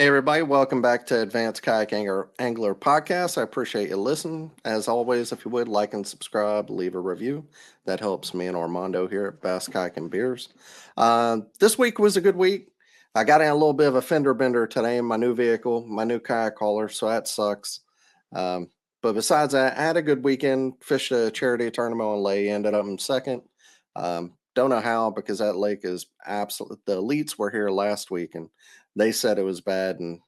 Hey, everybody, welcome back to Advanced Kayak Angler Podcast. I appreciate you listening. As always, if you would, like and subscribe, leave a review. That helps me and Armando here at Bass Kayak and Beers. This week was a good week. I got in a little bit of a fender bender today in my new vehicle, my new kayak hauler, so that sucks. But besides that, I had a good weekend, fished a charity tournament on Lake, ended up in second. Don't know how, because that lake is absolute. The elites were here last week and they said it was bad, and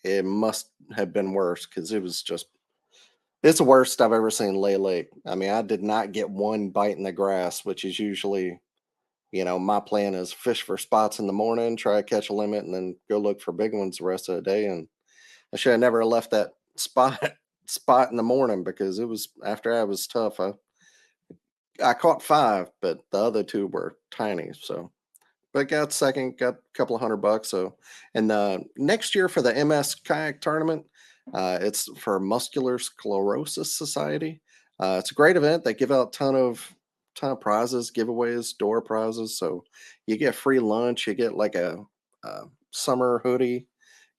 it must have been worse because it's the worst I've ever seen Lake. I mean, I did not get one bite in the grass, which is usually, my plan is fish for spots in the morning, try to catch a limit, and then go look for big ones the rest of the day. And I should have never left that spot in the morning, because it was, after that, it was tough. I caught 5, but the other 2 were tiny, so. But got second, got a couple of $100. So, and next year for the MS Kayak Tournament, it's for Muscular Sclerosis Society. It's a great event. They give out a ton of prizes, giveaways, door prizes. So you get free lunch. You get like a summer hoodie,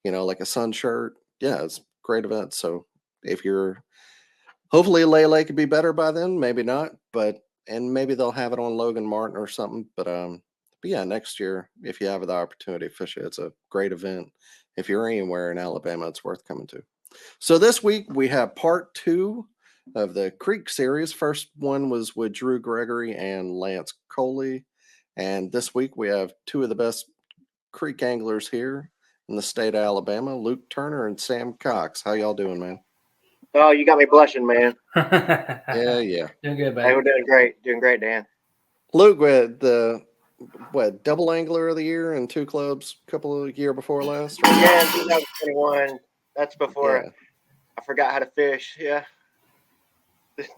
like a sun shirt. Yeah, it's a great event. So if you're, hopefully Lele could be better by then. Maybe not, and maybe they'll have it on Logan Martin or something. But yeah, next year, if you have the opportunity to fish it, it's a great event. If you're anywhere in Alabama, it's worth coming to. So this week we have part 2 of the Creek series. First one was with Drew Gregory and Lance Coley. And this week we have 2 of the best creek anglers here in the state of Alabama, Luke Turner and Sam Cox. How y'all doing, man? Oh, you got me blushing, man. Yeah. Doing good, Hey, buddy. we're doing great, Dan. Luke, with the double angler of the year and 2 clubs a couple of year before last? Right? Yeah, 2021. That's before I forgot how to fish. Yeah,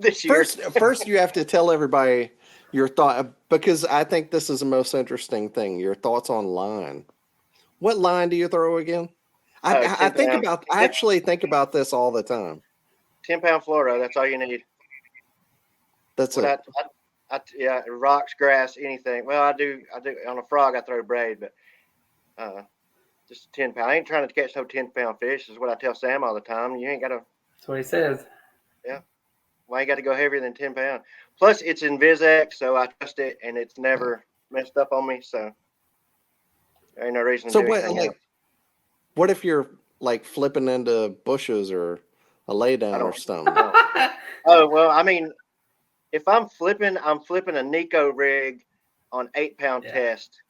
this year. First, you have to tell everybody your thought, because I think this is the most interesting thing. Your thoughts on line. What line do you throw again? I actually think about this all the time. 10-pound fluoro. That's all you need. That's it. Yeah, rocks, grass, anything. Well, I do on a frog. I throw braid, but just 10-pound. I ain't trying to catch no 10-pound fish. Is what I tell Sam all the time. You ain't got to. That's what he says. Yeah. Well, you got to go heavier than 10-pound. Plus, it's in VizX, so I trust it, and it's never messed up on me. So there ain't no reason to do anything else. What if you're like flipping into bushes or a lay down or something? Oh, well, I mean, if I'm flipping a Nico rig on 8-pound test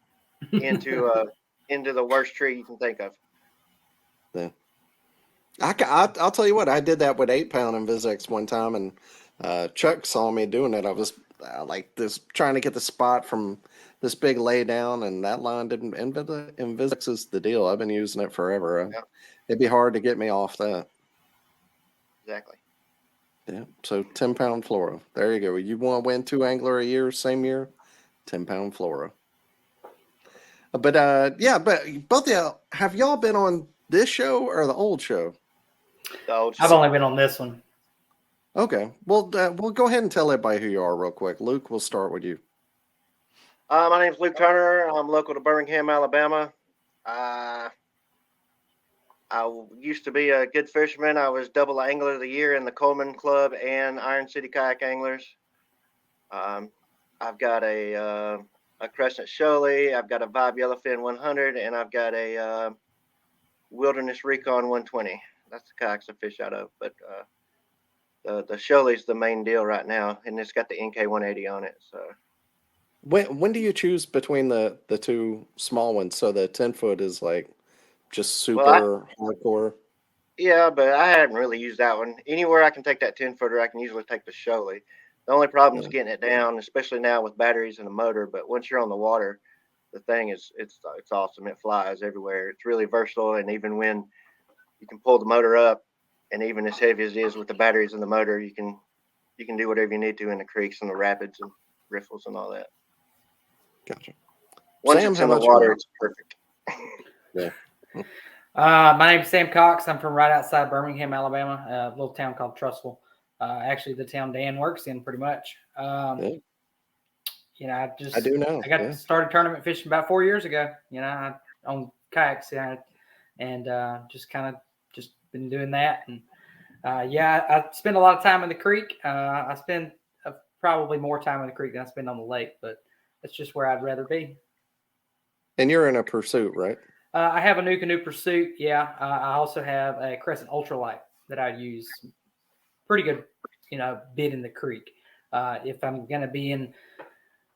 into the worst tree you can think of. Yeah. I'll tell you what, I did that with 8-pound in VizX one time, and Chuck saw me doing it. I was like this, trying to get the spot from this big lay down, and that line didn't. And VizX is the deal. I've been using it forever. Yeah. It'd be hard to get me off that. Exactly. Yeah. So 10-pound fluoro. There you go. You want to win 2 angler a year, same year, 10-pound fluoro. But yeah, but both of y'all, have y'all been on this show or the old show? The old show. I've only been on this one. Okay. Well, we'll go ahead and tell everybody who you are real quick. Luke, we'll start with you. My name's Luke Turner. I'm local to Birmingham, Alabama. I used to be a good fisherman. I was double angler of the year in the Coleman Club and Iron City Kayak Anglers. I've got a Crescent Shoaly. I've got a Vibe Yellowfin 100, and I've got a Wilderness Recon 120. That's the kayaks I fish out of. But the Shoaly's the main deal right now, and it's got the NK 180 on it. So when do you choose between the 2 small ones? So the 10-foot is like just super hardcore. Yeah, but I haven't really used that one. Anywhere I can take that 10-footer, I can usually take the Shoaly. The only problem is getting it down, especially now with batteries and a motor. But once you're on the water, the thing it's awesome. It flies everywhere. It's really versatile, and even when you can pull the motor up, and even as heavy as it is with the batteries and the motor, you can do whatever you need to in the creeks and the rapids and riffles and all that. Gotcha. Once Sam, it's in the water, it's perfect. Yeah. My name's Sam Cox. I'm from right outside Birmingham, Alabama, a little town called Trussville. Actually, the town Dan works in, pretty much. Yeah. I do know. I got started tournament fishing about 4 years ago. On kayaks. and just been doing that. And I spend a lot of time in the creek. I spend probably more time in the creek than I spend on the lake, but that's just where I'd rather be. And you're in a Pursuit, right? I have a new canoe Pursuit. Yeah, I also have a Crescent Ultralight that I use pretty good, bit in the creek. If I'm going to be in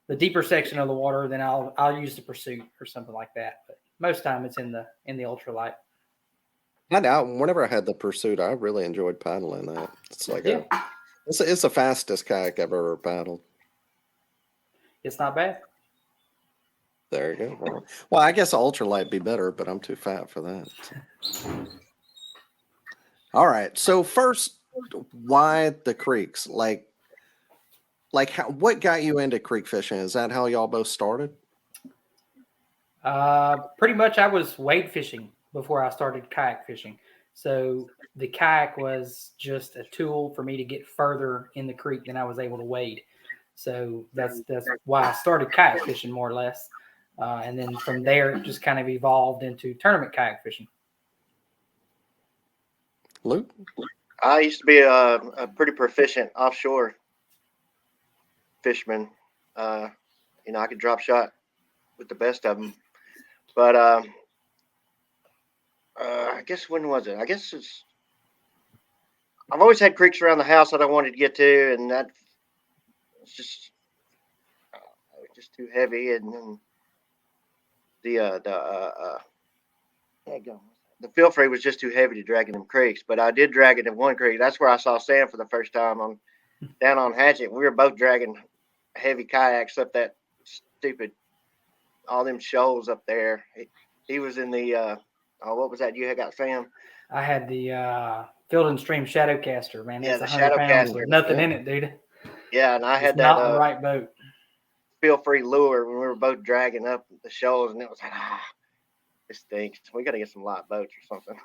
the deeper section of the water, then I'll use the Pursuit or something like that. But most time it's in the ultralight. Whenever I had the Pursuit, I really enjoyed paddling that. It's like it's the fastest kayak I've ever paddled. It's not bad. There you go. Well, I guess ultralight be better, but I'm too fat for that. All right. So first, why the creeks? Like what got you into creek fishing? Is that how y'all both started? Pretty much I was wade fishing before I started kayak fishing. So the kayak was just a tool for me to get further in the creek than I was able to wade. So that's why I started kayak fishing, more or less. And then from there, it just kind of evolved into tournament kayak fishing. Luke? I used to be a pretty proficient offshore fisherman. I could drop shot with the best of them. But I guess when was it? I guess I've always had creeks around the house that I wanted to get to, and that was just too heavy. And then the feel free was just too heavy to drag in them creeks. But I did drag it in one creek. That's where I saw Sam for the first time down on Hatchet. We were both dragging heavy kayaks up that stupid all them shoals up there. He was in the what was that you had got, Sam? I had the Field and Stream Shadowcaster, man. Yeah, That's the 100 pounds Shadowcaster. with nothing in it, dude. Yeah, and I had that not the right boat. Feel free lure when we were both dragging up the shoals, and it was like, it stinks. We got to get some light boats or something.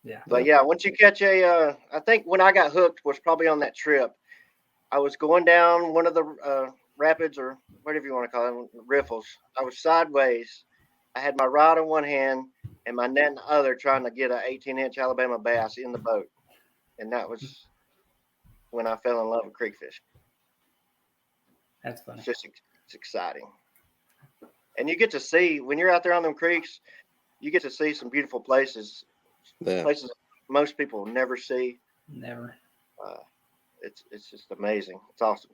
Yeah. But yeah, once you catch I think when I got hooked was probably on that trip. I was going down one of the rapids, or whatever you want to call them, riffles. I was sideways. I had my rod in one hand and my net in the other, trying to get an 18-inch Alabama bass in the boat. And that was when I fell in love with creek fishing. That's funny. It's exciting. And you get to see, when you're out there on them creeks, you get to see some beautiful places. Yeah. Places most people never see. Never. It's just amazing. It's awesome.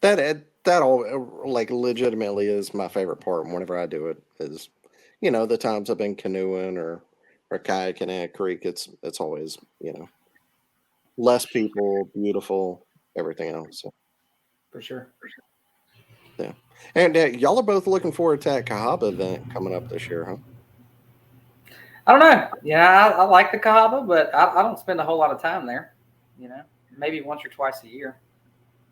That all like legitimately is my favorite part. Whenever I do it, is the times I've been canoeing or kayaking at a creek. It's always less people, beautiful, everything else. So. For sure. Yeah, and y'all are both looking forward to that Cahaba event coming up this year, huh? I don't know. Yeah, I like the Cahaba, but I don't spend a whole lot of time there. Maybe once or twice a year.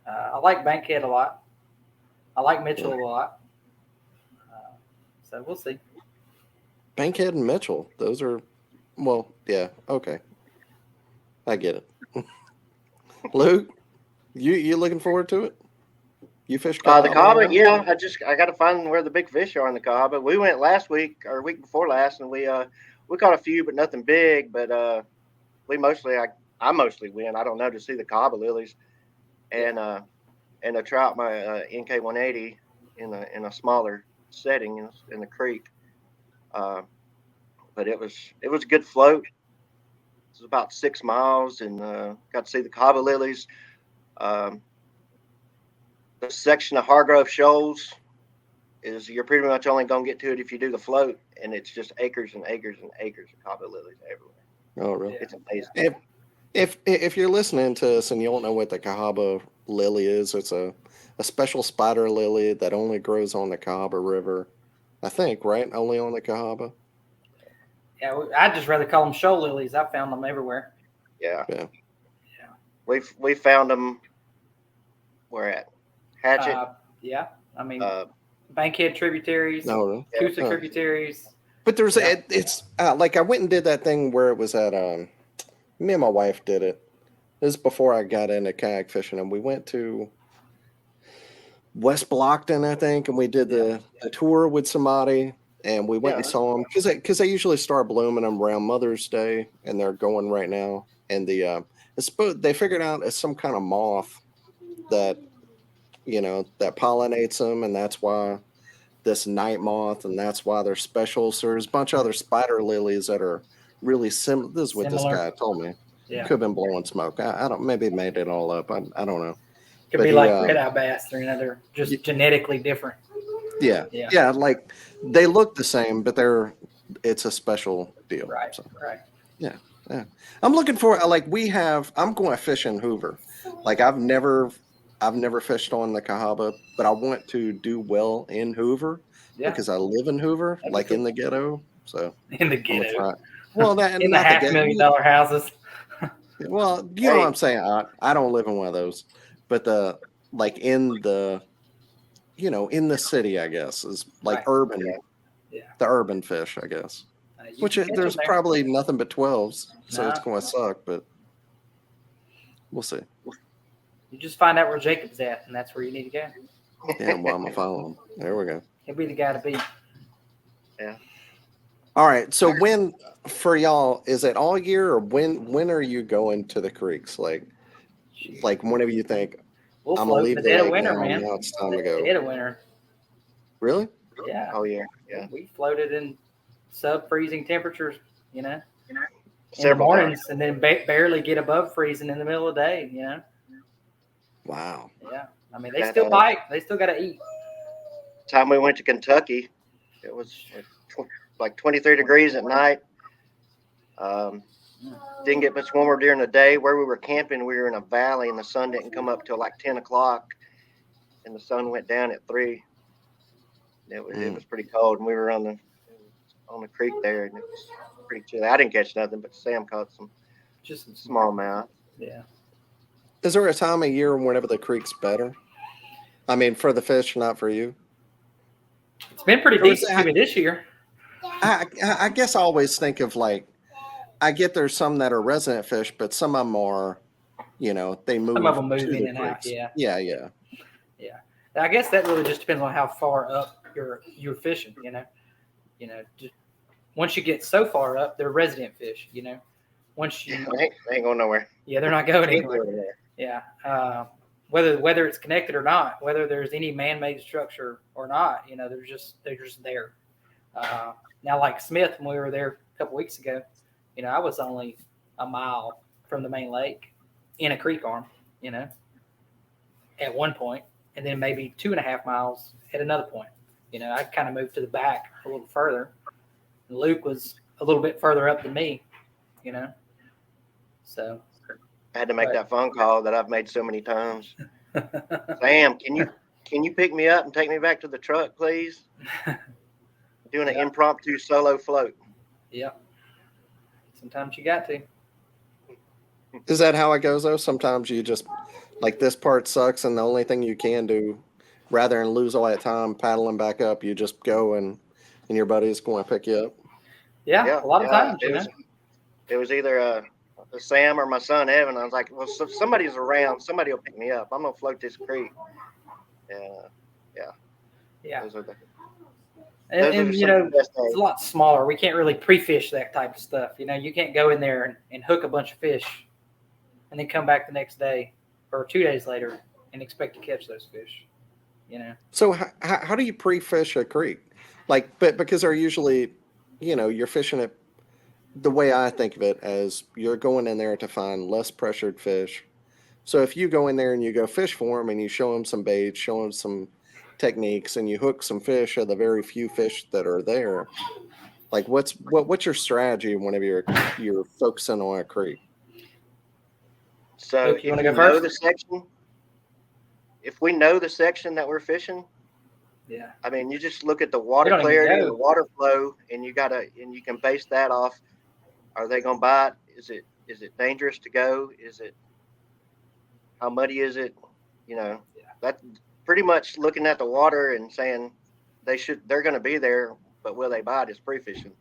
I like Bankhead a lot. I like Mitchell a lot. So we'll see. Bankhead and Mitchell, those are, well, yeah, okay. I get it. Luke, you looking forward to it? You fish Cahaba? The Cahaba, yeah. I got to find where the big fish are in the Cahaba. We went last week or week before last, and we caught a few, but nothing big. But I mostly win. I don't know, to see the Cahaba lilies, and to try out my NK 180 in a smaller setting in the creek. But it was a good float. It was about 6 miles, and got to see the Cahaba lilies. The section of Hargrove Shoals is, you're pretty much only going to get to it if you do the float, and it's just acres and acres and acres of Cahaba lilies everywhere. Oh, really? It's amazing. If you're listening to us and you don't know what the Cahaba lily is, it's a special spider lily that only grows on the Cahaba River. I think, right? Only on the Cahaba. Yeah, I'd just rather call them shoal lilies. I found them everywhere. Yeah. We found them. Where at? Hatchet. Yeah, I mean, Bankhead tributaries, Coosa tributaries. But there's it's like I went and did that thing where it was at me and my wife did it. This is before I got into kayak fishing, and we went to West Blockton, I think, and we did the tour with somebody. and we went and saw them because they usually start blooming them around Mother's Day, and they're going right now. And they figured out it's some kind of moth that that pollinates them, and that's why this night moth, and that's why they're special. So there's a bunch of other spider lilies that are really similar. This is what this Similar. guy told me. Yeah. Could have been blowing smoke. I don't. Maybe made it all up. I don't know. Could But be like red-eye bass. They're just genetically different. Yeah. Like they look the same, but it's a special deal. Right. So, Right. yeah. I'm looking for I'm going fishing Hoover. Like I've never fished on the Cahaba, but I want to do well in Hoover because I live in Hoover, like in the ghetto. So in the ghetto. Well, that in the not the ghetto. $500,000 houses. Well, you know what I'm saying. I don't live in one of those, but in the in the city, I guess is like urban. Yeah. The urban fish, I guess. Which there's probably nothing but 12s, so it's going to suck, but we'll see. You just find out where Jacob's at, and that's where you need to go. Yeah, well, I'm going to follow him. There we go. He'll be the guy to beat. Yeah. All right. So when, for y'all, is it all year or when are you going to the creeks? Like whenever you think, I'm going to leave the dead of lake winter, now, man. now it's time to go. Dead of winter. Really? Yeah. Oh, yeah. Yeah. We floated in sub-freezing temperatures, in Several the mornings, times. and then barely get above freezing in the middle of the day, Wow. Yeah. I mean, they still bite. They still got to eat. Time we went to Kentucky, it was like 23 degrees at night. Didn't get much warmer during the day. Where we were camping, we were in a valley, and the sun didn't come up till like 10 o'clock, and the sun went down at 3. It was pretty cold, and we were on the creek there, and it was pretty chilly. I didn't catch nothing, but Sam caught just some smallmouth. Yeah. Is there a time of year whenever the creek's better? I mean, for the fish, not for you. It's been pretty decent to me this year. I guess I always think of I get there's some that are resident fish, but some of them are, they move. Some of them move in and out. Yeah. Yeah. I guess that really just depends on how far up you're fishing. Just once you get so far up, they're resident fish. Once you they ain't going nowhere. Yeah, they're not going anywhere. Yeah. Whether it's connected or not, whether there's any man-made structure or not, they're just there. Now, like Smith, when we were there a couple weeks ago, I was only a mile from the main lake in a creek arm, at one point, and then maybe 2.5 miles at another point. I kind of moved to the back a little further. Luke was a little bit further up than me, So I had to make that phone call that I've made so many times. Sam, can you pick me up and take me back to the truck, please? Doing an impromptu solo float. Yeah. Sometimes you got to. Is that how it goes though? Sometimes you just this part sucks, and the only thing you can do, rather than lose all that time paddling back up, you just go and your buddy's going to pick you up. Yeah, a lot of times. It was either Sam or my son Evan. I was like, well, so somebody's around. Somebody will pick me up. I'm gonna float this creek. Yeah. Those are and it's a lot smaller. We can't really pre-fish that type of stuff. You can't go in there and hook a bunch of fish, and then come back the next day or 2 days later and expect to catch those fish. So how do you pre-fish a creek? But because they're usually, you're fishing it. The way I think of it as you're going in there to find less pressured fish. So if you go in there and you go fish for them and you show them some baits, show them some techniques, and you hook some fish of the very few fish that are there, what's your strategy whenever you're focusing on a creek? So Luke, you want to go know first? the section, if we know the section that we're fishing, I mean, you just look at the water clarity and the water flow, and you can base that off. Are they going to bite? Is it dangerous to go? How muddy is it? That pretty much looking at the water and saying they're going to be there, but will they bite is pre-fishing.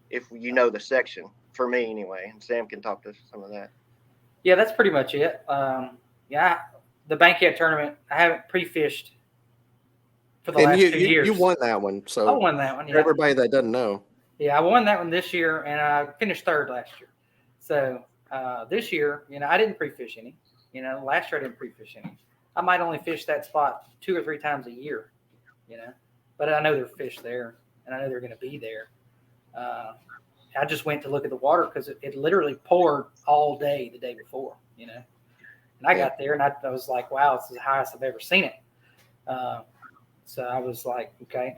If you know the section, for me anyway, and Sam can talk to some of that. Yeah, that's pretty much it. The Bankhead tournament, I haven't pre-fished for the And last 2 years. you won that one. I So won that one. for Yeah. everybody that doesn't know. Yeah, I won that one this year, and I finished third last year. So this year, I didn't pre-fish any. Last year I didn't pre-fish any. I might only fish that spot 2 or 3 times a year, but I know there are fish there, and I know they're going to be there. I just went to look at the water because it literally poured all day the day before, And I got there, and I was like, wow, this is the highest I've ever seen it. So I was like, okay.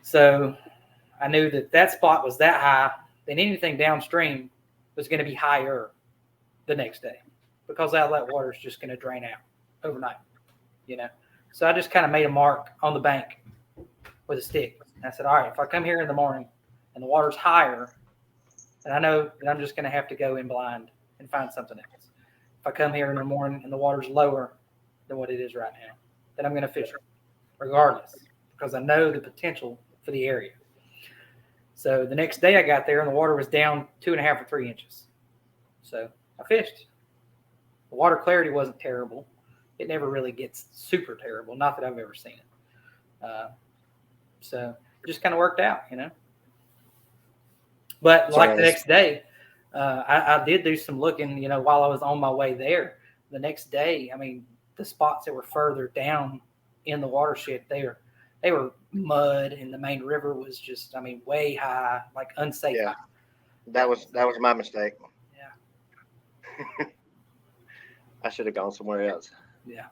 So I knew that spot was that high, then anything downstream was going to be higher the next day because all that water is just going to drain out overnight, So I just kind of made a mark on the bank with a stick. And I said, all right, if I come here in the morning and the water's higher, then I know that I'm just going to have to go in blind and find something else. If I come here in the morning and the water's lower than what it is right now, then I'm going to fish it regardless because I know the potential for the area. So the next day I got there and the water was down 2.5 or 3 inches. So I fished. The water clarity wasn't terrible. It never really gets super terrible. Not that I've ever seen it. So it just kind of worked out, But like the next day, I did do some looking, while I was on my way there. The next day, I mean, the spots that were further down in the watershed, they were mud, and the main river was just, way high, like unsafe. Yeah, that was my mistake. Yeah. I should have gone somewhere else. Yeah.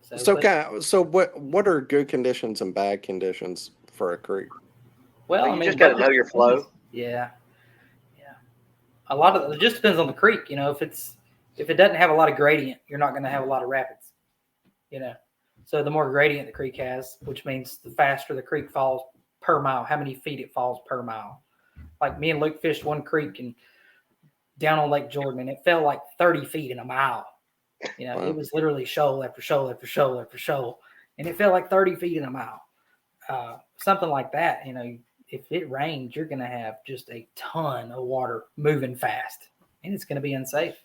So what are good conditions and bad conditions for a creek? Well, you just got to know your flow. Yeah. A lot of it just depends on the creek. If it doesn't have a lot of gradient, you're not going to have a lot of rapids. So the more gradient the creek has, which means the faster the creek falls per mile, how many feet it falls per mile. Like me and Luke fished one creek and down on Lake Jordan, and it fell like 30 feet in a mile. Wow. It was literally shoal after shoal after shoal after shoal, and it fell like 30 feet in a mile. Something like that, if it rains, you're going to have just a ton of water moving fast, and it's going to be unsafe,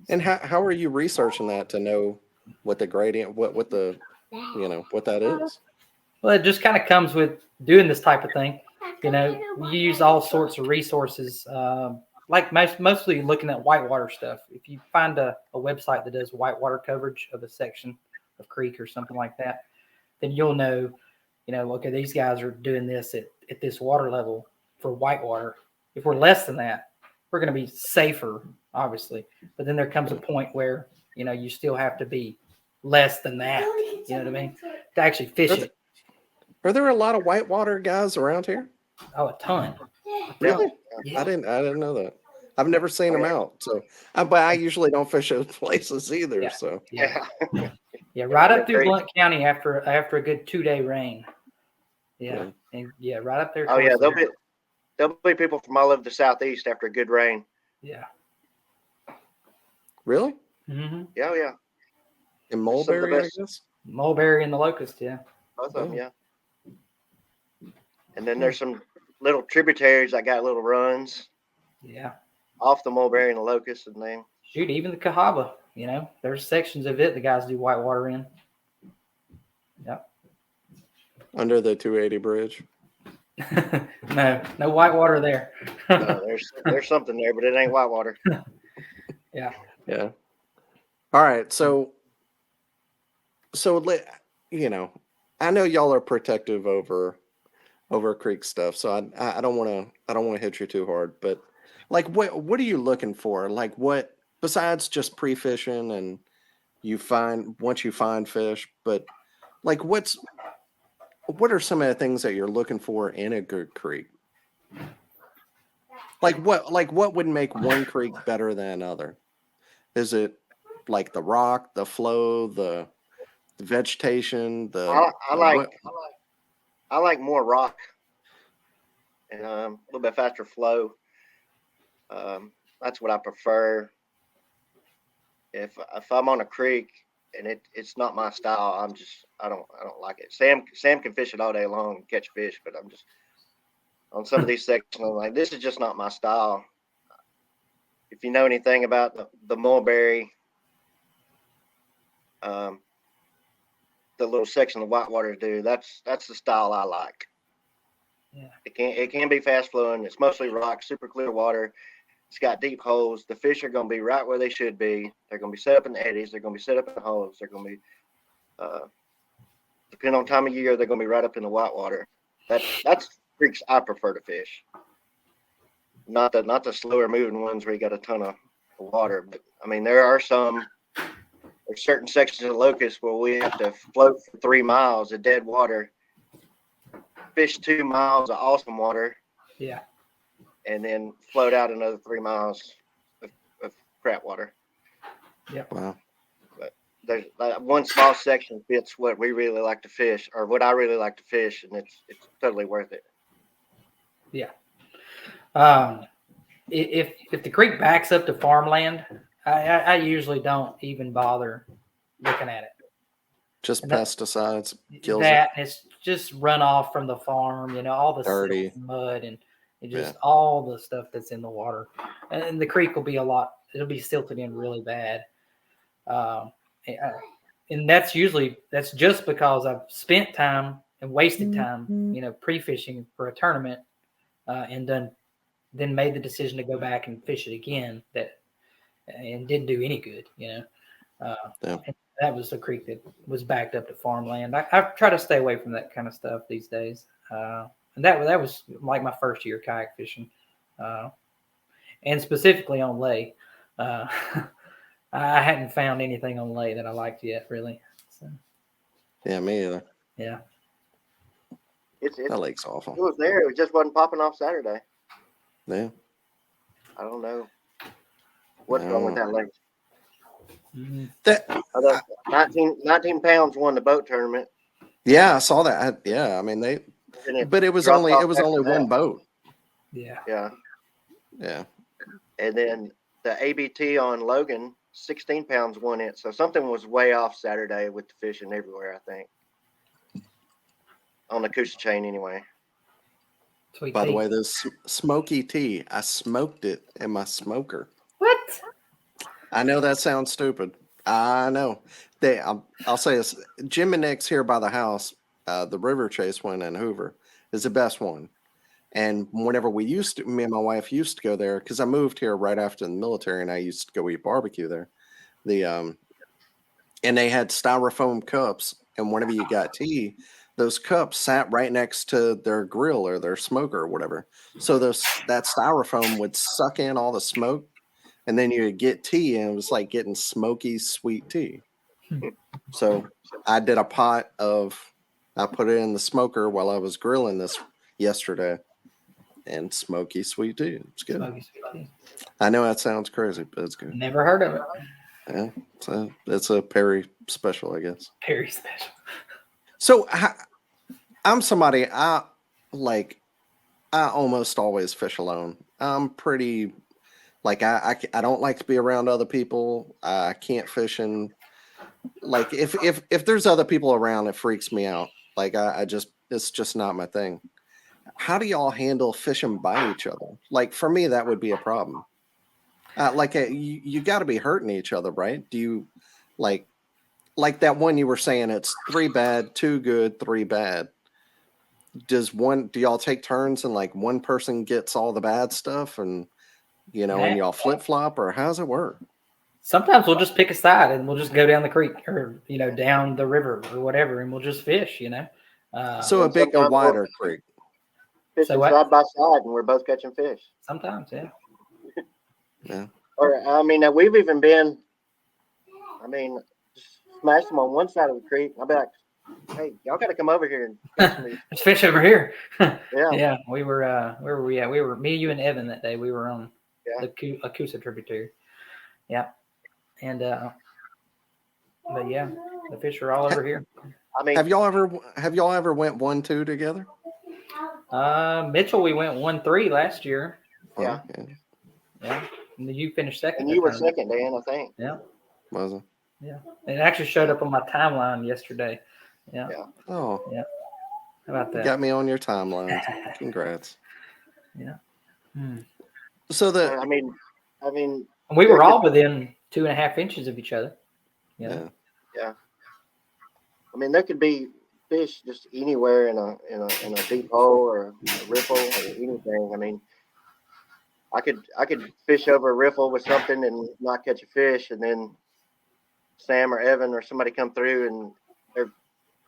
And how are you researching that to know what the gradient, what that is? Well, it just kind of comes with doing this type of thing. We use all sorts of resources, like mostly looking at whitewater stuff. If you find a website that does whitewater coverage of a section of creek or something like that, then you'll know, okay, these guys are doing this at this water level for whitewater. If we're less than that, we're going to be safer, obviously. But then there comes a point where, you still have to be less than that, you know what I mean, to actually fish it. Are there a lot of whitewater guys around here? Oh, a ton. Really? Yeah. I didn't know that. I've never seen them out. So, but I usually don't fish those places either. Yeah. So Yeah, right up through Blunt County after a good 2-day rain. Yeah. And right up there. Oh yeah, there'll be people from all over the southeast after a good rain. Yeah. Really? Mm-hmm. Yeah. In Mulberry, I guess. Mulberry and the Locust, yeah. Both of them, yeah. And then there's some little tributaries that got little runs. Yeah. Off the Mulberry and the Locust, and then shoot, even the Cahaba, there's sections of it the guys do whitewater in. Yep. Under the 280 bridge. No whitewater there. No, there's something there, but it ain't whitewater. Yeah. All right, so I know y'all are protective over creek stuff, so I don't want to hit you too hard, but like what are you looking for? Like what besides just pre-fishing and once you find fish, but like what are some of the things that you're looking for in a good creek? Like what would make one creek better than another? Is it like the rock, the flow, the vegetation, I like more rock and a little bit faster flow. That's what I prefer. If I'm on a creek and it's not my style, I don't like it. Sam can fish it all day long and catch fish, but I'm just on some of these sections. I'm like, this is just not my style. If you know anything about the Mulberry, the little section the whitewaters do, that's the style I like. Yeah. It can be fast flowing. It's mostly rock, super clear water. It's got deep holes. The fish are going to be right where they should be. They're going to be set up in the eddies. They're going to be set up in the holes. They're going to be, depending on time of year, they're going to be right up in the whitewater. That's creeks I prefer to fish. Not the slower moving ones where you got a ton of water. But I mean, there's certain sections of Locust where we have to float for 3 miles of dead water, fish 2 miles of awesome water. Yeah. And then float out another 3 miles of crap water. Yep. Wow. But there's one small section fits what we really like to fish, or what I really like to fish, and it's totally worth it. Yeah. If the creek backs up to farmland, I usually don't even bother looking at it. Just And that- pesticides kills That it's just runoff from the farm, all the silt Dirty. and mud and just Yeah. all the stuff that's in the water. And the creek will be it'll be silted in really bad. And that's just because I've spent time and wasted time, pre-fishing for a tournament, and then made the decision to go back and fish it again and didn't do any good, Yeah. And that was a creek that was backed up to farmland. I try to stay away from that kind of stuff these days. And that was like my first year kayak fishing, and specifically on lay. I hadn't found anything on lay that I liked yet, really. So, Yeah, me either. yeah. That lake's awful. It was there. It just wasn't popping off Saturday. Yeah. I don't know what's wrong with that lake. Mm-hmm. That 19 pounds won the boat tournament. Yeah, I saw that. I mean but it was only one boat. Yeah. Yeah. Yeah. And then the ABT on Logan, 16 pounds won it. So something was way off Saturday with the fishing everywhere, I think. On the Coosa chain, anyway. Sweet By the tea. way, this smoky tea, I smoked it in my smoker. What? I know that sounds stupid. I know. I'll say this. Jim and Nick's here by the house. The River Chase one in Hoover is the best one. And whenever me and my wife used to go there, because I moved here right after the military, and I used to go eat barbecue there. And they had styrofoam cups, and whenever you got tea, those cups sat right next to their grill or their smoker or whatever. So that styrofoam would suck in all the smoke, and then you would get tea, and it was like getting smoky, sweet tea. So I did a pot I put it in the smoker while I was grilling this yesterday, and smoky, sweet tea. It's good. Smoky sweet tea. I know that sounds crazy, but it's good. Never heard of it. Yeah, so it's a Perry special, I guess. Very special. So I'm somebody I almost always fish alone. I'm pretty I don't like to be around other people. I can't fish in if there's other people around, it freaks me out. It's just not my thing. How do y'all handle fishing by each other? For me, that would be a problem. You got to be hurting each other, right? Do you like that one you were saying? It's 3 bad, 2 good, 3 bad. Do y'all take turns and one person gets all the bad stuff and and y'all flip flop, or how's it work? Sometimes we'll just pick a side and we'll just go down the creek or down the river or whatever, and we'll just fish. So a wider creek. Fishing side by side, and we're both catching fish. Sometimes, yeah. Yeah. Or we've even been. Smash them on one side of the creek. I'll be like, "Hey, y'all got to come over here and catch me." Let's fish over here. Yeah. Yeah, we were. Where were we at? We were me, you, and Evan that day. We were on the Coosa tributary. Yeah, and but yeah, the fish are all over here. Have y'all ever went 1-2 together? Mitchell, we went 1-3 last year. Yeah. Yeah. And you finished second. And you were second, Dan, I think. Yeah. Was it? Yeah. It actually showed up on my timeline yesterday. Yeah. Oh. Yeah. How about that? You got me on your timeline. Congrats. Yeah. So we were all within 2.5 inches of each other. Yeah. mean, there could be fish just anywhere in a deep hole or a riffle or anything. I mean, I could fish over a riffle with something and not catch a fish, and then Sam or Evan or somebody come through and they're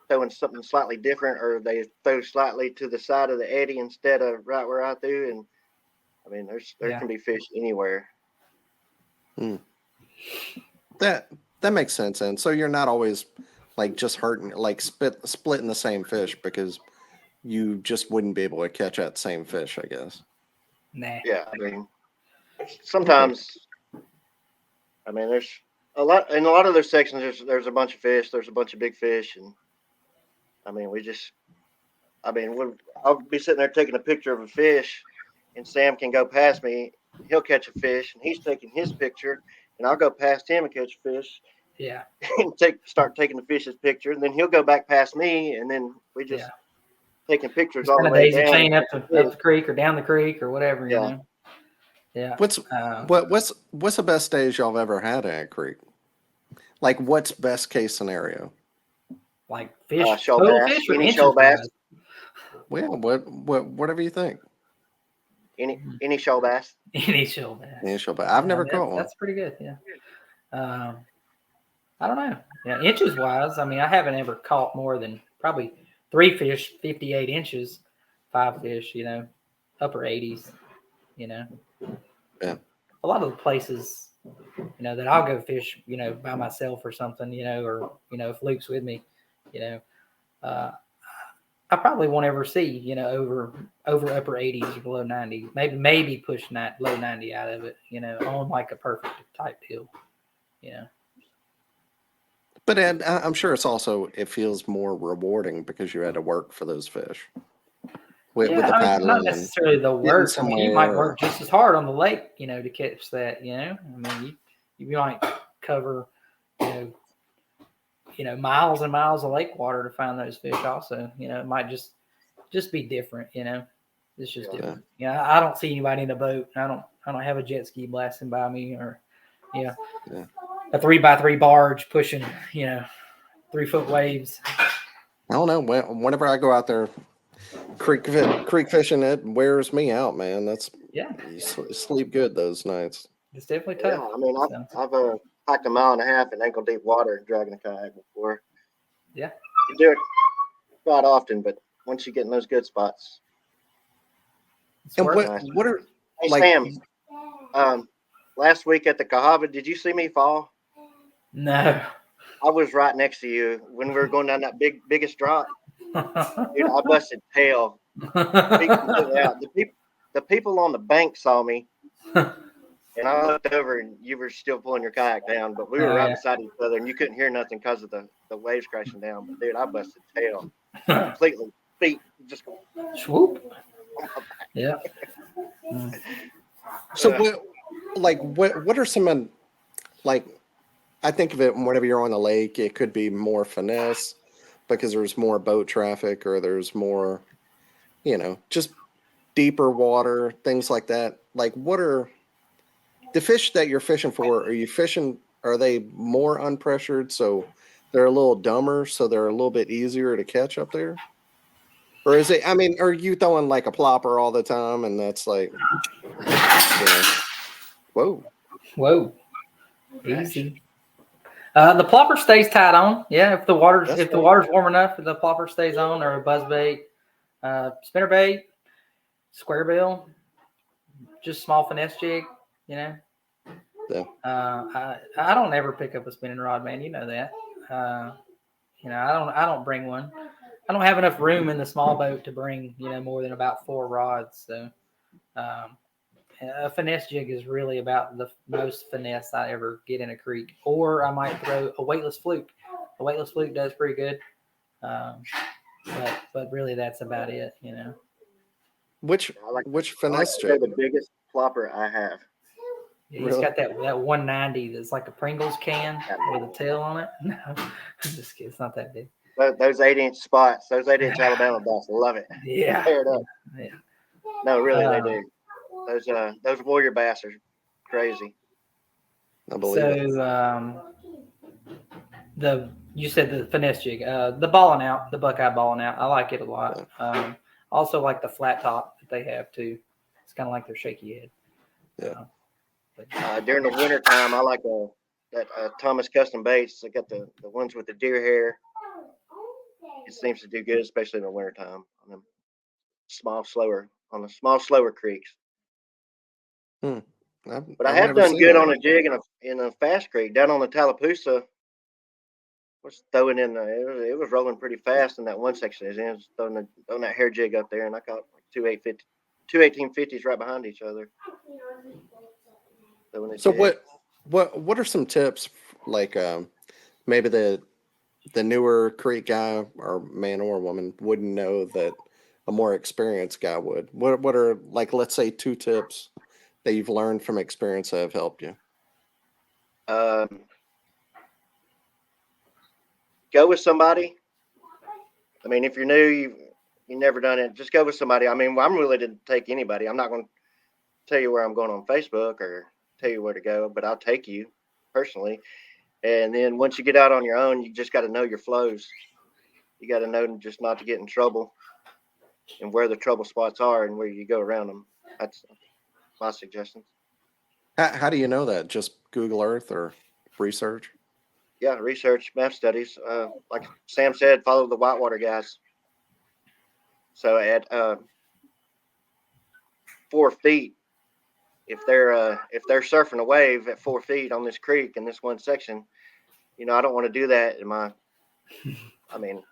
throwing something slightly different, or they throw slightly to the side of the eddy instead of right where I threw. And I mean, there can be fish anywhere. That makes sense. And so you're not always like just hurting, like splitting the same fish because you just wouldn't be able to catch that same fish, I guess. Nah. Yeah, I mean, sometimes, I mean, there's a lot in a lot of those sections. There's a bunch of fish. There's a bunch of big fish, and I mean, I'll be sitting there taking a picture of a fish, and Sam can go past me. He'll catch a fish, and he's taking his picture, and I'll go past him and catch a fish. Yeah. And start taking the fish's picture, and then he'll go back past me, and then we just taking pictures all the way daisy down. chain up the creek or down the creek or whatever, you Yeah. know. Yeah. What's the best days y'all have ever had at a creek? Like, what's best case scenario? Like fish, shoal total bass, fish or any inches shoal bass. wise? Well, whatever you think. Any shoal bass. Any shoal bass. Any shoal bass. I've never caught one. That's pretty good. Yeah. I don't know. Yeah, inches wise, I mean, I haven't ever caught more than probably 3 fish, 58 inches, 5 fish, you know, upper 80s, you know. Yeah. A lot of the places, you know, that I'll go fish, you know, by myself or something, you know, or, you know, if Luke's with me, you know, I probably won't ever see, you know, over upper 80s or below 90, maybe push low 90 out of it, you know, on like a perfect type deal, you know. But I'm sure it feels more rewarding because you had to work for those fish. With the paddling. Not necessarily the work. I mean, you might work just as hard on the lake, you know, to catch that, you know. I mean, you might cover, you know, miles and miles of lake water to find those fish also. You know, it might just be different, you know. It's just different. Yeah, I don't see anybody in a boat. I don't have a jet ski blasting by me or a 3x3 barge pushing, you know, 3-foot waves. I don't know. Whenever I go out there creek fishing, it wears me out, man. You sleep good those nights. It's definitely tough. Yeah, I mean, I've hiked 1.5 miles in ankle deep water dragging a kayak before. Yeah, you do it quite often, but once you get in those good spots, it's and nice. what are hey, Sam? Last week at the Cahaba, did you see me fall? No. I was right next to you when we were going down that biggest drop. Dude, I busted tail. The people on the bank saw me, and I looked over, and you were still pulling your kayak down, but we were right beside each other, and you couldn't hear nothing because of the waves crashing down. But dude, I busted tail completely. Feet just go swoop. Yeah. So what are some like? I think of it whenever you're on the lake, it could be more finesse because there's more boat traffic or there's more, you know, just deeper water, things like that. Like, what are the fish that you're fishing for? Are they more unpressured, so they're a little dumber, so they're a little bit easier to catch up there? Or is it, I mean, are you throwing like a plopper all the time and that's like, you know, whoa. Easy. The plopper stays tied on. Yeah, if the water's warm enough, the plopper stays on, or a buzz bait, spinner bait, square bill, just small finesse jig. You know. Yeah. I don't ever pick up a spinning rod, man. You know that. You know, I don't bring one. I don't have enough room in the small boat to bring, you know, more than about 4 rods. So, a finesse jig is really about the most finesse I ever get in a creek. Or I might throw a weightless fluke. A weightless fluke does pretty good. But really that's about it, you know. Which finesse jig? The biggest plopper I have. Yeah, he's got that 190 that's like a Pringles can with a tail on it. No, I'm just kidding. It's not that big. Those 8-inch spots, those 8-inch Alabama bass, love it. Yeah. Tear it up. Yeah. No, really, they do. Those warrior bass are crazy. I believe it. So the You said the finesse jig, the balling out, the Buckeye balling out. I like it a lot. Also like the flat top that they have too. It's kind of like their shaky head. Yeah. During the winter time, I like that Thomas Custom Baits. I got the ones with the deer hair. It seems to do good, especially in the winter time on the small, slower creeks. But I have never done seen good that. on a jig in a fast creek down on the Tallapoosa. Was throwing in it was rolling pretty fast in that one section. It was throwing that hair jig up there, and I caught like two 1850s right behind each other. So what are some tips, like maybe the newer creek guy or man or woman wouldn't know that a more experienced guy would? What are, like, let's say 2 tips that you've learned from experience that have helped you? Go with somebody. I mean, if you're new, you never done it, just go with somebody. I mean, I'm willing to take anybody. I'm not going to tell you where I'm going on Facebook or tell you where to go, but I'll take you personally. And then once you get out on your own, you just got to know your flows. You got to know just not to get in trouble and where the trouble spots are and where you go around them. That's my suggestions. How do you know that? Just Google Earth or research? Yeah, research, map studies. Like Sam said, follow the whitewater guys. So at 4 feet, if they're surfing a wave at 4 feet on this creek in this one section, I don't want to do that in my. I mean,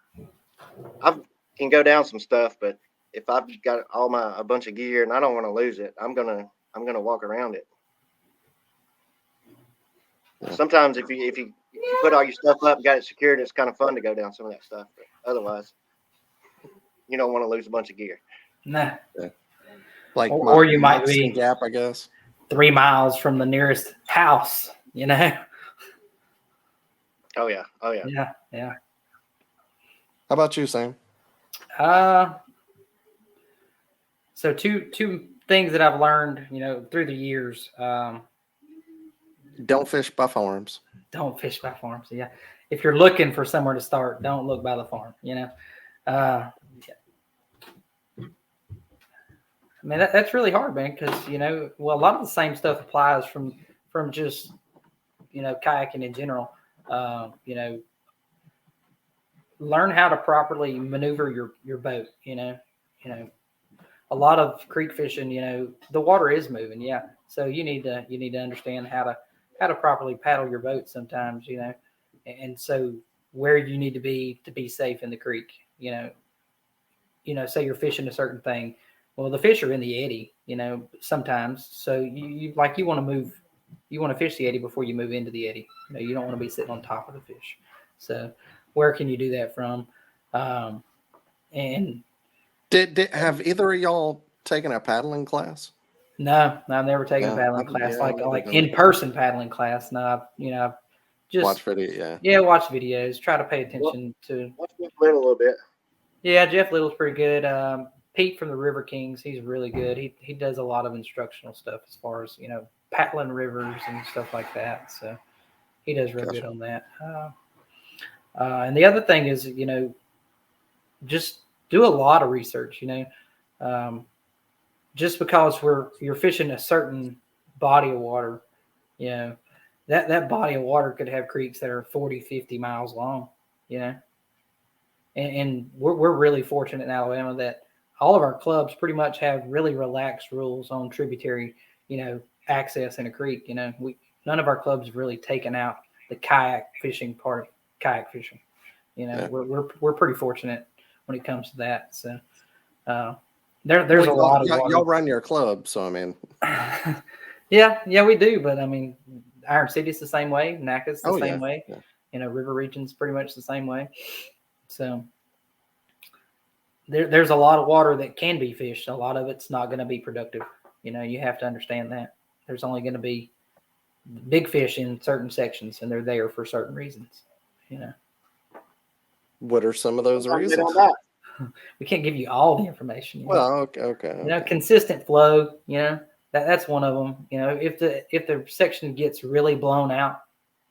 I can go down some stuff, but if I've got a bunch of gear and I don't want to lose it, I'm gonna walk around it. Yeah. Sometimes if you put all your stuff up and got it secured, it's kind of fun to go down some of that stuff. But otherwise, you don't want to lose a bunch of gear. Nah. Yeah. Like or you might be gap, I guess. 3 miles from the nearest house, Oh yeah. Yeah. How about you, Sam? So two things that I've learned, through the years. Don't fish by farms. Don't fish by farms. Yeah. If you're looking for somewhere to start, don't look by the farm, I mean, that's really hard, man, because, a lot of the same stuff applies from just, kayaking in general. Learn how to properly maneuver your boat, a lot of creek fishing, the water is moving. Yeah. So you need to understand how to properly paddle your boat sometimes, and so where you need to be safe in the creek, say you're fishing a certain thing. Well, the fish are in the eddy, sometimes. So you want to fish the eddy before you move into the eddy. You don't want to be sitting on top of the fish. So where can you do that from? And did have either of y'all taken a paddling class? No, I've never taken a paddling class, like in-person paddling class. No, I've just watch video. Watch videos. Try to pay attention to. Watch Jeff Little a little bit. Yeah, Jeff Little's pretty good. Pete from the River Kings, he's really good. He does a lot of instructional stuff as far as paddling rivers and stuff like that. So he does real good on that. And the other thing is, just do a lot of research. Just because you're fishing a certain body of water, that body of water could have creeks that are 40, 50 miles long, and we're really fortunate in Alabama that all of our clubs pretty much have really relaxed rules on tributary, access in a creek. None of our clubs have really taken out the kayak fishing part of kayak fishing. We're pretty fortunate when it comes to that. So there's a lot of water. Y'all run your club, so I mean, yeah, we do. But I mean, Iron City's the same way. NACA's the same way. Yeah. River Region's pretty much the same way. So there's a lot of water that can be fished. A lot of it's not going to be productive. You have to understand that there's only going to be big fish in certain sections, and they're there for certain reasons. What are some of those reasons? We can't give you all the information. Well, okay. Consistent flow. That's one of them. If the section gets really blown out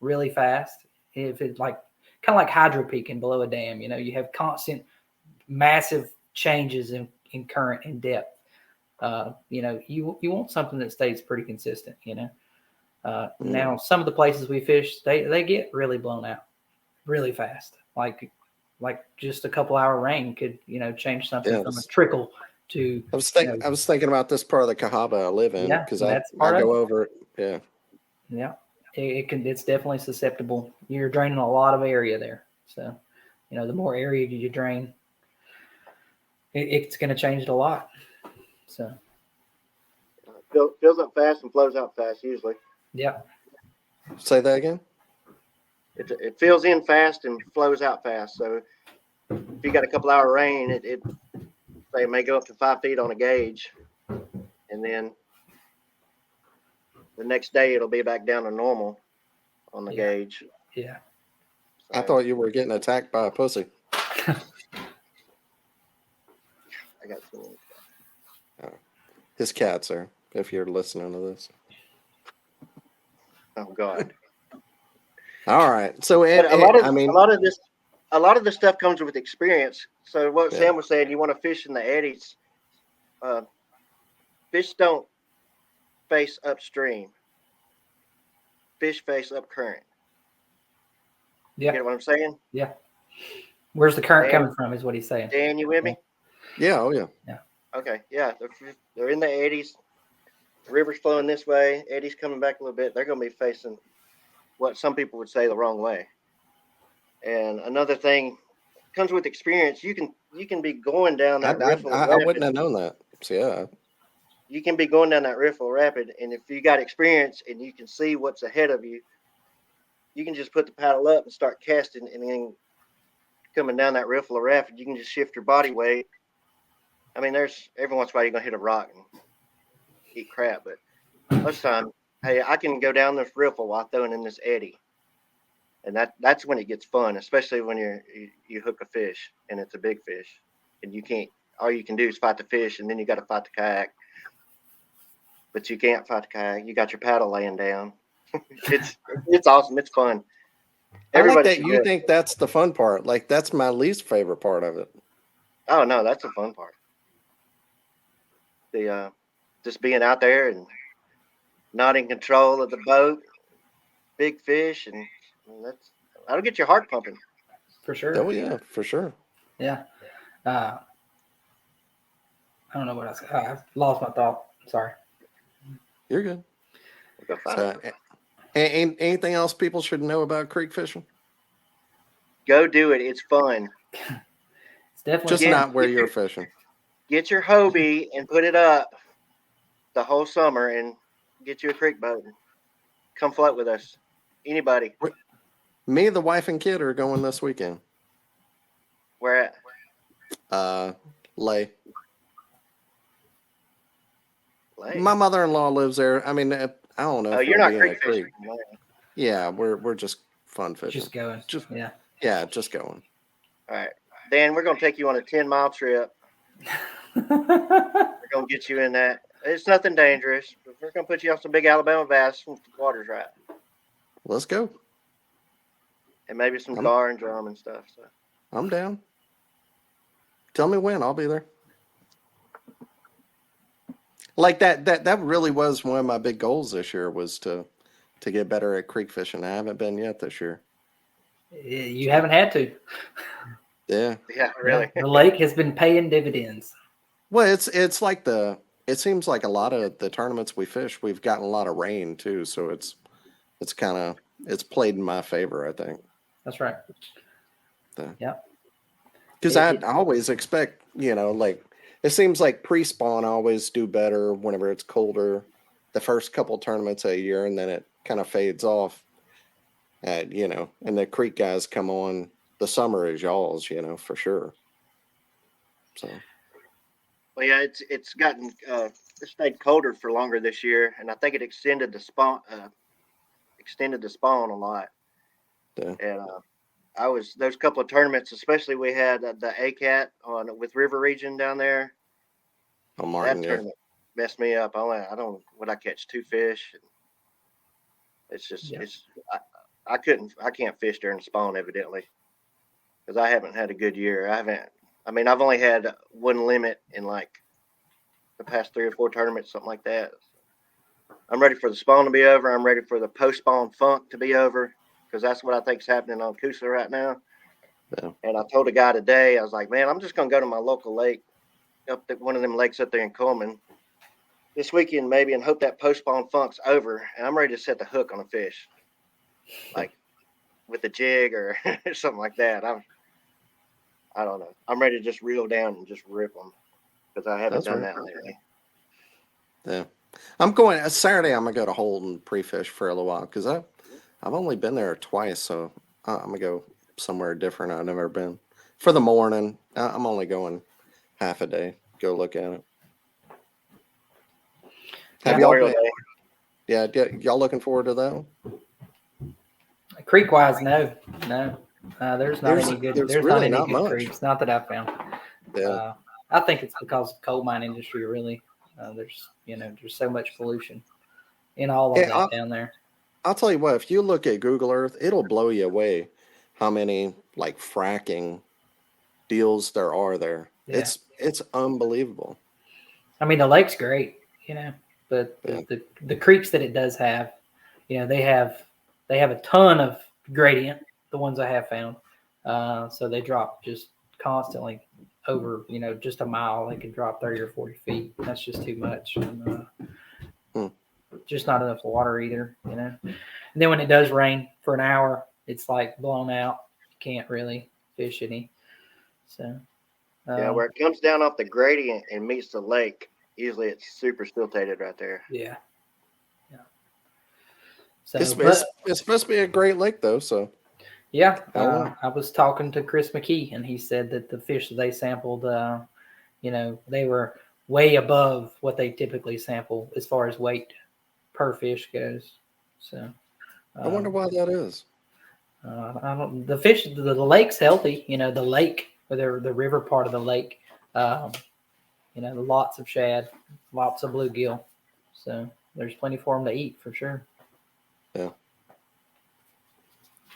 really fast, if it like kind of like hydro peaking below a dam. You have constant, massive changes in current and depth. You want something that stays pretty consistent. Now some of the places we fish, they get really blown out really fast. Like just a couple hour rain could change something from a trickle to. I was thinking about this part of the Cahaba I live in because I go over it. Yeah. Yeah. It's definitely susceptible. You're draining a lot of area there. So, the more area you drain, it's going to change it a lot. So fills up fast and flows out fast usually. Yeah. Say that again. It fills in fast and flows out fast. So if you got a couple hour rain, it may go up to 5 feet on a gauge, and then the next day it'll be back down to normal on the gauge. Yeah. So, I thought you were getting attacked by a pussy. I got some. His cats are, if you're listening to this. Oh God. All right. So a lot of this stuff comes with experience. So what Sam was saying, you want to fish in the eddies. Fish don't face upstream. Fish face up current. Yeah. You get what I'm saying? Yeah. Where's the current coming from is what he's saying. Dan, you with me? Yeah. Oh, yeah. Yeah. Okay. Yeah. They're in the eddies. The river's flowing this way. Eddies coming back a little bit. They're going to be facing what some people would say the wrong way. And another thing comes with experience. You can be going down that riffle rapid. I wouldn't have known that. So, yeah. You can be going down that riffle rapid, and if you got experience and you can see what's ahead of you, you can just put the paddle up and start casting, and then coming down that riffle rapid, you can just shift your body weight. I mean, there's every once in a while you're gonna hit a rock and eat crap, but most of the time, hey, I can go down this riffle while throwing in this eddy, and that's when it gets fun, especially when you hook a fish and it's a big fish, and all you can do is fight the fish, and then you got to fight the kayak. But you can't fight the kayak. You got your paddle laying down. It's awesome. It's fun. I like that you think that's the fun part. Like, that's my least favorite part of it. Oh, no, that's the fun part. The just being out there and not in control of the boat, big fish, and that'll get your heart pumping. For sure. Oh, yeah, for sure. Yeah. I don't know what I said. I've lost my thought. Sorry. You're good. So, anything else people should know about creek fishing? Go do it. It's fun. It's definitely just not where you're fishing. Get your Hobie and put it up the whole summer and get you a creek boat. Come float with us. Anybody. Me, the wife, and kid are going this weekend. Where at? Lay. Lake. My mother-in-law lives there. I mean, I don't know. Oh, you're not creek fishing. Yeah, we're just fun fishing. Just going. Yeah, just going. All right, Dan, we're gonna take you on a 10-mile trip. We're gonna get you in that. It's nothing dangerous. But we're gonna put you on some big Alabama bass when the water's right. Let's go. And maybe some gar and drum and stuff. So I'm down. Tell me when. I'll be there. Like that really was one of my big goals this year, was to get better at creek fishing. I haven't been yet this year. You haven't had to. Yeah, really. The lake has been paying dividends. Well, it's like it seems like a lot of the tournaments we fish, we've gotten a lot of rain too, so it's played in my favor, I think. That's right. Yeah. Because I always expect, like, it seems like Prespawn always do better whenever it's colder, the first couple tournaments a year, and then it kind of fades off. And the creek guys come on. The summer is y'all's, for sure. So. Well, yeah, it's gotten it stayed colder for longer this year, and I think it extended the spawn a lot. Yeah. And those couple of tournaments, especially we had the ACAT with River Region down there. Oh, Martin, that tournament messed me up. I catch 2 fish? And it's just I can't fish during the spawn evidently because I haven't had a good year. I've only had one limit in like the past 3 or 4 tournaments, something like that. I'm ready for the spawn to be over. I'm ready for the post-spawn funk to be over because that's what I think is happening on Coosa right now. Yeah. And I told a guy today, I was like, man, I'm just going to go to my local lake, one of them lakes up there in Coleman this weekend maybe, and hope that post-spawn funk's over. And I'm ready to set the hook on a fish, like with a jig or something like that. I don't know. I'm ready to just reel down and just rip them because I haven't done that lately. Yeah. I'm going Saturday. I'm gonna go to Holden Prefish for a little while because I've only been there twice, so I'm gonna go somewhere different I've never been for the morning. I'm only going half a day. Go look at it. Have y'all been? Yeah, y'all looking forward to that one? Creek wise, no. There's not any good. There's really not any good much. creeks. Not that I've found. Yeah. I think it's because of the coal mine industry. Really, there's so much pollution in all of that down there. I'll tell you what. If you look at Google Earth, it'll blow you away how many like fracking deals there are there. Yeah. It's unbelievable. I mean, the lake's great, but the creeks that it does have, they have a ton of gradient. The ones I have found, so they drop just constantly over, just a mile. They can drop 30 or 40 feet. That's just too much. And, just not enough water either, And then when it does rain for an hour, it's like blown out. You can't really fish any. So. Where it comes down off the gradient and meets the lake, usually it's super siltated right there. Yeah. So, it's supposed to be a great lake, though. So. Yeah, I was talking to Chris McKee, and he said that the fish that they sampled, they were way above what they typically sample as far as weight per fish goes. So. I wonder why that is. I don't. The fish, the lake's healthy. The lake. Or the river part of the lake, lots of shad, lots of bluegill. So there's plenty for them to eat for sure. Yeah.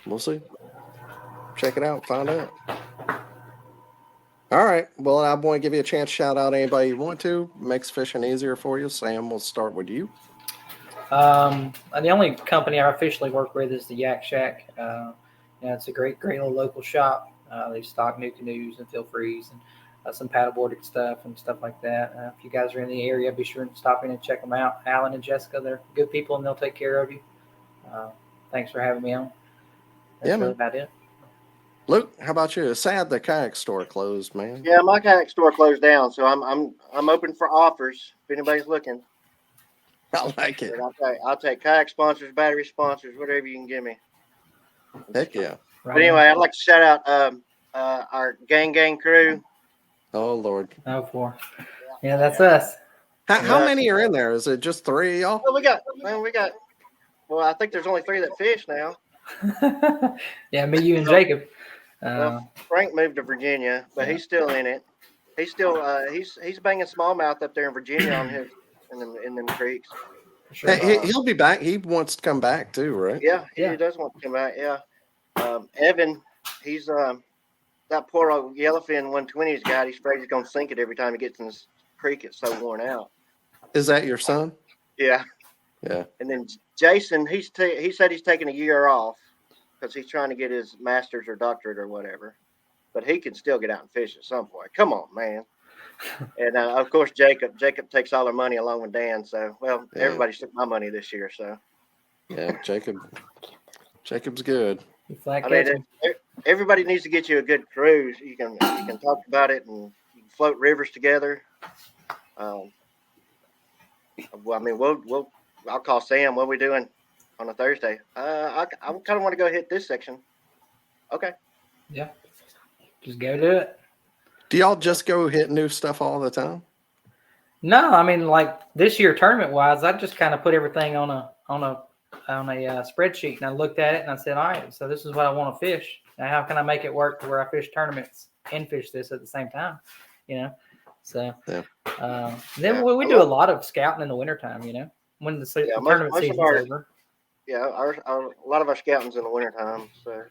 We'll see. Check it out. Find out. All right. Well, I want to give you a chance to shout out anybody you want to. Makes fishing easier for you. Sam, we'll start with you. The only company I officially work with is the Yak Shack. It's a great little local shop. They stock new canoes and fill frees and some paddleboarding stuff and stuff like that. If you guys are in the area, be sure and stop in and check them out. Alan and Jessica, they're good people and they'll take care of you. Thanks for having me on. That's really about it. Luke, how about you? It's sad the kayak store closed, man. Yeah, my kayak store closed down, so I'm open for offers if anybody's looking. I like it. I'll take kayak sponsors, battery sponsors, whatever you can give me. Heck yeah. But anyway, I'd like to shout out our gang crew. Oh, Lord. Oh, 4. Yeah, that's us. How many are in there? Is it just 3 of y'all? Well, well, I think there's only 3 that fish now. Yeah, me, you, and Jacob. Frank moved to Virginia, but he's still in it. He's still he's banging smallmouth up there in Virginia on his in them creeks. Sure. He'll be back. He wants to come back too, right? Yeah, he does want to come back. Yeah. Evan, he's that poor old yellowfin 120 he's got. He's afraid he's gonna sink it every time he gets in this creek. It's so worn out. Is that your son? Yeah. Yeah. And then Jason, he said he's taking a year off because he's trying to get his master's or doctorate or whatever. But he can still get out and fish at some point. Come on, man. And of course, Jacob takes all our money along with Dan. So, everybody took my money this year. So, yeah, Jacob's good. I mean, everybody needs to get you a good cruise. You can talk about it and you can float rivers together. Well, I mean, I'll call Sam. What are we doing on a Thursday? I kind of want to go hit this section. Okay. Yeah. Just go do it. Do y'all just go hit new stuff all the time? No, I mean, like this year tournament wise, I just kind of put everything on a spreadsheet and I looked at it and I said, all right, so this is what I want to fish. Now, how can I make it work to where I fish tournaments and fish this at the same time? So then we do a lot of scouting in the wintertime, when the tournament season's over. Yeah, a lot of our scouting's in the wintertime. So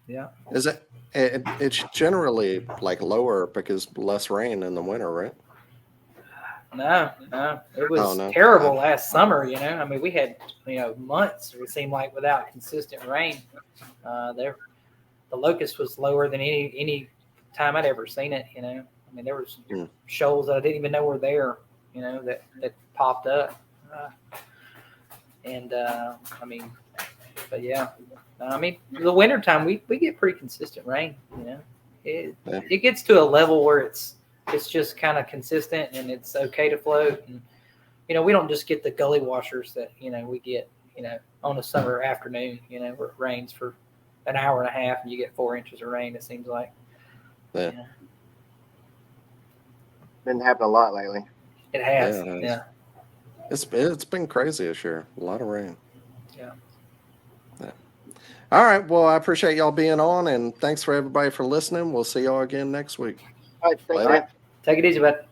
Yeah. Is it's generally like lower because less rain in the winter, right? No, it Oh was no. terrible last summer. I mean, we had months it seemed like without consistent rain. There, the locust was lower than any time I'd ever seen it. I mean, there was Hmm. shoals that I didn't even know were there. That popped up, and I mean, but yeah, I mean, the wintertime we get pretty consistent rain. It Yeah. it gets to a level where it's just kind of consistent and it's okay to float. And we don't just get the gully washers that we get on a summer afternoon. Where it rains for an hour and a half and you get 4 inches of rain. It seems like. Yeah. been happening a lot lately. It has. Yeah, it has. Yeah. It's been crazy this year. A lot of rain. Yeah. All right. Well, I appreciate y'all being on, and thanks for everybody for listening. We'll see y'all again next week. All right, thanks, Later. Dan. Take it easy, bud.